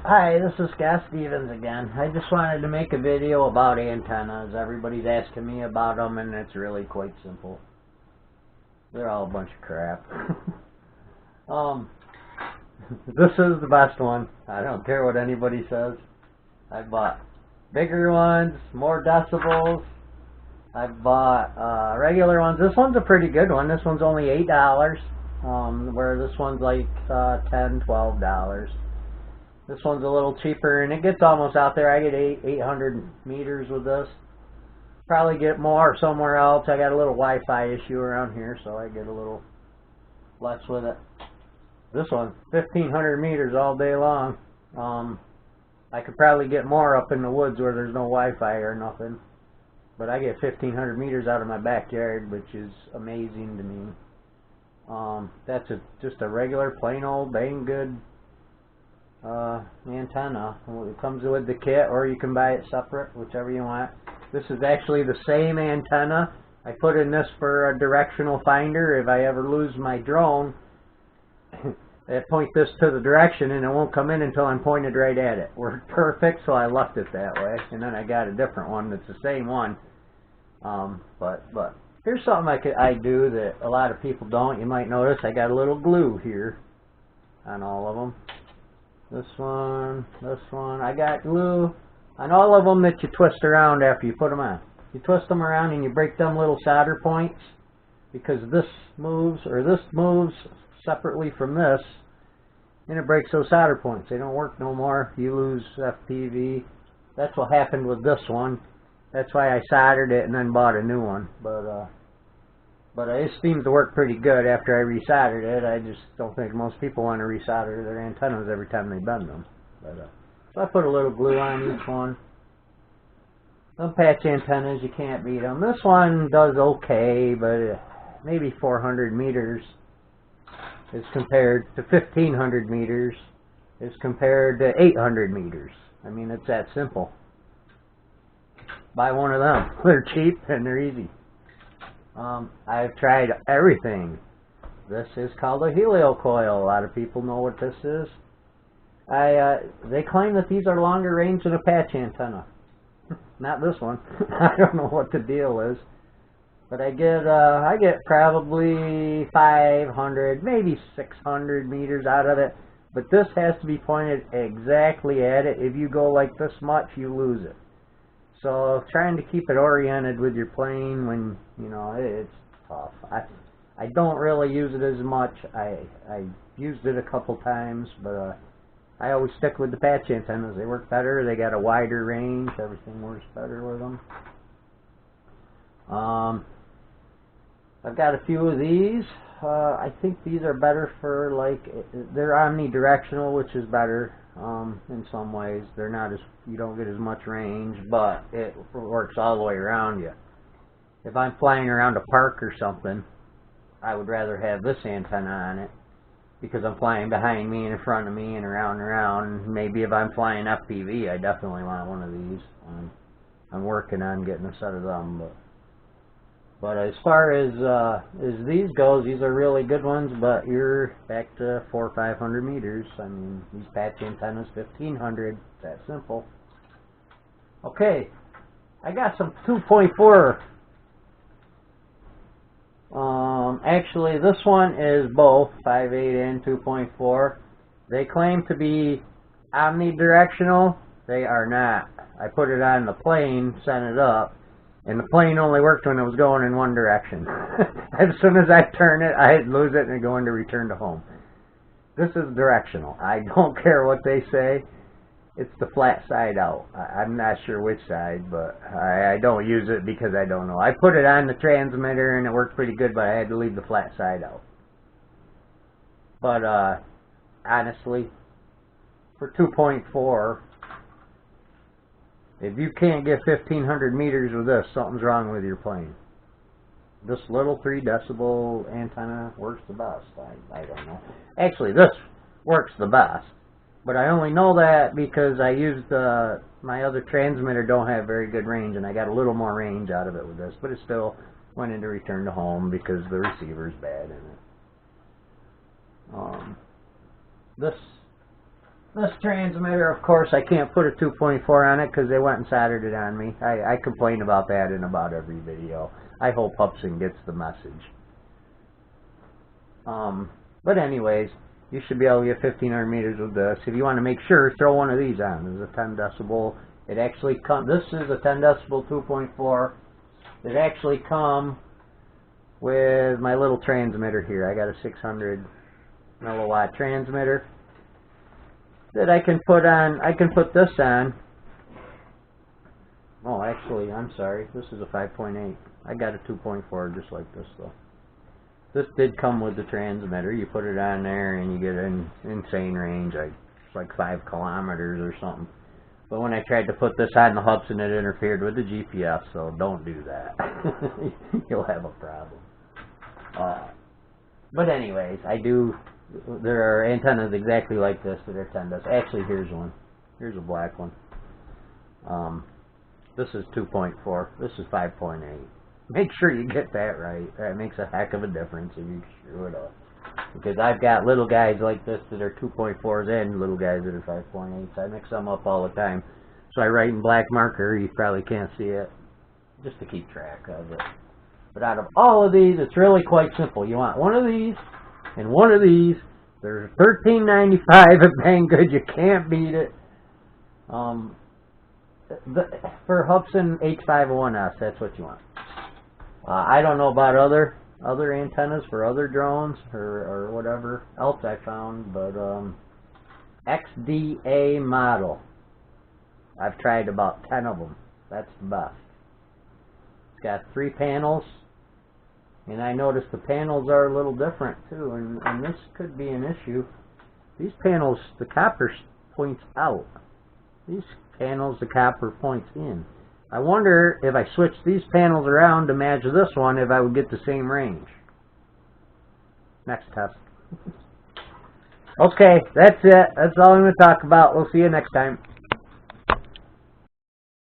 Hi, this is Scott Stevens again. I just wanted to make a video about antennas. Everybody's asking me about them, and it's really quite simple. They're all a bunch of crap. This is the best one. I don't care what anybody says. I bought bigger ones, more decibels. I bought regular ones. This one's a pretty good one. This one's only $8, where this one's like $10, $12. This one's a little cheaper, and it gets almost out there. I get 800 meters with this. Probably get more somewhere else. I got a little Wi-Fi issue around here, so I get a little less with it. This one, 1,500 meters all day long. I could probably get more up in the woods where there's no Wi-Fi or nothing. But I get 1,500 meters out of my backyard, which is amazing to me. That's just a regular, plain old banggood antenna. It comes with the kit, or you can buy it separate, whichever you want. This is actually the same antenna. I put in this for a directional finder. If I ever lose my drone, I point this to the direction and it won't come in until I'm pointed right at it. Worked perfect, so I left it that way. And then I got a different one that's the same one. But here's something I do that a lot of people don't. You might notice I got a little glue here on all of them. This one. I got glue on all of them that you twist around after you put them on. You twist them around and you break them little solder points, because this moves, or this moves separately from this, and it breaks those solder points. They don't work no more. You lose FPV. That's what happened with this one. That's why I soldered it and then bought a new one. But it seems to work pretty good after I resoldered it. I just don't think most people want to resolder their antennas every time they bend them. So I put a little glue on each one. Some patch antennas, you can't beat them. This one does okay, but maybe 400 meters is compared to 1,500 meters is compared to 800 meters. I mean, it's that simple. Buy one of them. They're cheap and they're easy. I've tried everything. This is called a Helical coil. A lot of people know what this is. They claim that these are longer range than a patch antenna. Not this one. I don't know what the deal is, but I get probably 500, maybe 600 meters out of it. But this has to be pointed exactly at it. If you go like this much, you lose it. So trying to keep it oriented with your plane, when it's tough. I don't really use it as much. I used it a couple times, but I always stick with the patch antennas. They work better. They got a wider range. Everything works better with them. I've got a few of these. I think these are better for, like, they're omnidirectional, which is better in some ways. They're not as, you don't get as much range, but it works all the way around you. If I'm flying around a park or something, I would rather have this antenna on it, because I'm flying behind me and in front of me and around and around. Maybe if I'm flying FPV, I definitely want one of these. I'm working on getting a set of them, but as far as these goes, these are really good ones, but you're back to 400 or 500 meters. I mean, these patch antennas, 1,500. That simple. Okay, I got some 2.4. Actually, this one is both 5.8 and 2.4. They claim to be omnidirectional. They are not. I put it on the plane, sent it up, and the plane only worked when it was going in one direction. As soon as I turn it, I'd lose it and go into return to home. This is directional. I don't care what they say. It's the flat side out. I'm not sure which side, but I don't use it because I don't know. I put it on the transmitter and it worked pretty good, but I had to leave the flat side out. But honestly, for 2.4, if you can't get 1,500 meters with this, something's wrong with your plane. This little 3 decibel antenna works the best. I don't know. Actually, this works the best. But I only know that because I used my other transmitter don't have very good range, and I got a little more range out of it with this. But it still went into return to home because the receiver's bad in it. This This transmitter, of course, I can't put a 2.4 on it because they went and soldered it on me. I complain about that in about every video. I hope Hubsan gets the message. But anyways, you should be able to get 1500 meters with this. If you want to make sure, throw one of these on. This is a 10 decibel. It actually comes. This is a 10 decibel 2.4. It actually comes with my little transmitter here. I got a 600 milliwatt transmitter that I can put on. I can put this on. Oh, actually, I'm sorry. This is a 5.8. I got a 2.4 just like this though. This did come with the transmitter. You put it on there and you get an insane range. It's like 5 kilometers or something. But when I tried to put this on the Hubsan, it interfered with the GPS, so don't do that. You'll have a problem. But anyways, there are antennas exactly like this that are 10 decibels. Actually, here's one. Here's a black one. This is 2.4. This is 5.8. Make sure you get that right. That makes a heck of a difference if you screw it up. Because I've got little guys like this that are 2.4s and little guys that are 5.8s. I mix them up all the time. So I write in black marker. You probably can't see it. Just to keep track of it. But out of all of these, it's really quite simple. You want one of these and one of these. They're $13.95 at Banggood. You can't beat it. For Hubsan H501s, that's what you want. I don't know about other antennas for other drones or whatever else I found, but xdamodel. I've tried about 10 of them. That's the best. It's got 3 panels, and I noticed the panels are a little different too, and this could be an issue. These panels, the copper points out. These panels, the copper points in. I wonder if I switch these panels around to match this one, if I would get the same range. Next test. Okay, that's it. That's all I'm going to talk about. We'll see you next time.